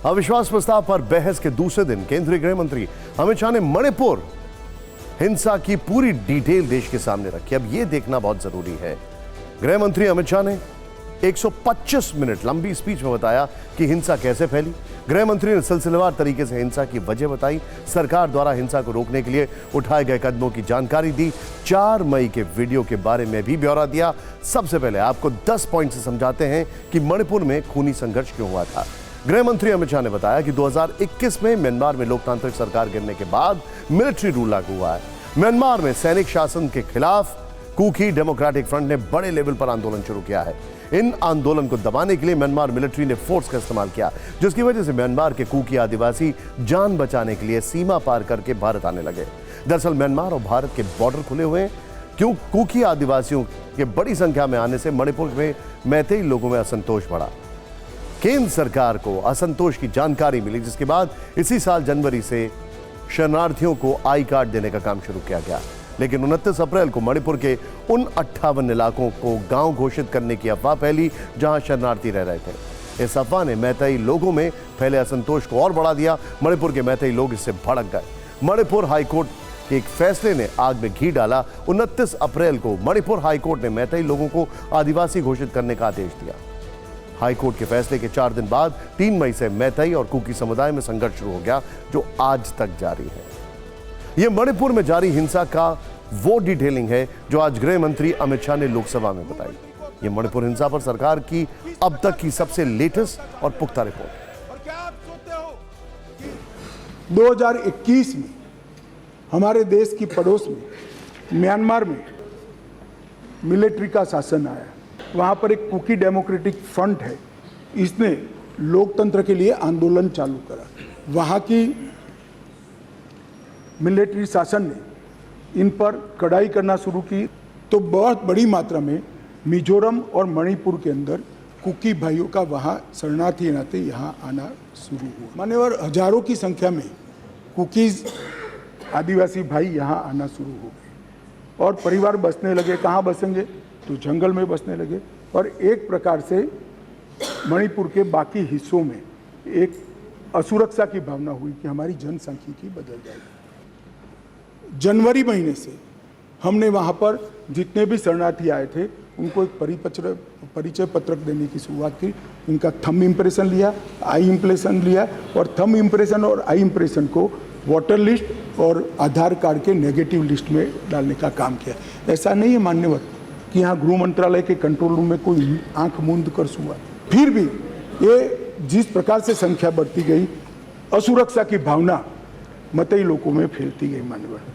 अविश्वास प्रस्ताव पर बहस के दूसरे दिन केंद्रीय गृह मंत्री अमित शाह ने मणिपुर हिंसा की पूरी डिटेल देश के सामने रखी। अब यह देखना बहुत जरूरी है। गृह मंत्री अमित शाह ने 125 मिनट लंबी स्पीच में बताया कि हिंसा कैसे फैली। गृह मंत्री ने सिलसिलेवार तरीके से हिंसा की वजह बताई, सरकार द्वारा हिंसा को रोकने के लिए उठाए गए कदमों की जानकारी दी, 4 मई के वीडियो के बारे में भी ब्यौरा दिया। सबसे पहले आपको 10 पॉइंट से समझाते हैं कि मणिपुर में खूनी संघर्ष क्यों हुआ था। गृह मंत्री अमित शाह ने बताया कि 2021 में म्यांमार में लोकतांत्रिक सरकार गिरने के बाद मिलिट्री रूल लागू हुआ है। म्यांमार में सैनिक शासन के खिलाफ कुकी डेमोक्रेटिक फ्रंट ने बड़े लेवल पर आंदोलन शुरू किया है। इन आंदोलन को दबाने के लिए म्यांमार मिलिट्री ने फोर्स का इस्तेमाल किया, जिसकी वजह से म्यांमार के कुकी आदिवासी जान बचाने के लिए सीमा पार करके भारत आने लगे। दरअसल म्यांमार और भारत के बॉर्डर खुले हुए हैं। क्यों कुकी आदिवासियों के बड़ी संख्या में आने से मणिपुर में मैतेई लोगों में असंतोष बढ़ा। केंद्र सरकार को असंतोष की जानकारी मिली, जिसके बाद इसी साल जनवरी से शरणार्थियों को आई कार्ड देने का काम शुरू किया गया। लेकिन 29 अप्रैल को मणिपुर के उन 58 इलाकों को गांव घोषित करने की अफवाह फैली जहां शरणार्थी रह रहे थे। इस अफवाह ने मैतेई लोगों में फैले असंतोष को और बढ़ा दिया। मणिपुर के मैतेई लोग इससे भड़क गए। मणिपुर हाईकोर्ट के एक फैसले ने आग में घी डाला। 29 अप्रैल को मणिपुर हाईकोर्ट ने मैतेई लोगों को आदिवासी घोषित करने का आदेश दिया। हाईकोर्ट के फैसले के 4 दिन बाद 3 मई से मैतेई और कुकी समुदाय में संघर्ष शुरू हो गया, जो आज तक जारी है। यह मणिपुर में जारी हिंसा का वो डिटेलिंग है जो आज गृह मंत्री अमित शाह ने लोकसभा में बताई। यह मणिपुर हिंसा पर सरकार की अब तक की सबसे लेटेस्ट और पुख्ता रिपोर्ट। 2021 में हमारे देश की पड़ोस में म्यांमार में मिलिट्री का शासन आया। वहां पर एक कुकी डेमोक्रेटिक फ्रंट है, इसने लोकतंत्र के लिए आंदोलन चालू करा। वहां की मिलिट्री शासन ने इन पर कड़ाई करना शुरू की, तो बहुत बड़ी मात्रा में मिजोरम और मणिपुर के अंदर कुकी भाइयों का वहाँ शरणार्थी नाते यहाँ आना शुरू हुआ। मान्यवर, हजारों की संख्या में कुकीज आदिवासी भाई यहाँ आना शुरू हो गए और परिवार बसने लगे। कहाँ बसेंगे? तो जंगल में बसने लगे। और एक प्रकार से मणिपुर के बाकी हिस्सों में एक असुरक्षा की भावना हुई कि हमारी जनसांख्यिकी बदल जाएगी। जनवरी महीने से हमने वहाँ पर जितने भी शरणार्थी आए थे उनको एक परिचय पत्रक देने की शुरुआत की। उनका थंब इम्प्रेशन लिया, आई इम्प्रेशन लिया और थंब इम्प्रेशन और आई इम्प्रेशन को वोटर लिस्ट और आधार कार्ड के नेगेटिव लिस्ट में डालने का काम किया। ऐसा नहीं है मान्यवर कि यहाँ गृह मंत्रालय के कंट्रोल रूम में कोई आंख मूंद कर हुआ। फिर भी ये जिस प्रकार से संख्या बढ़ती गई, असुरक्षा की भावना मतई लोगों में फैलती गई मान्यवर।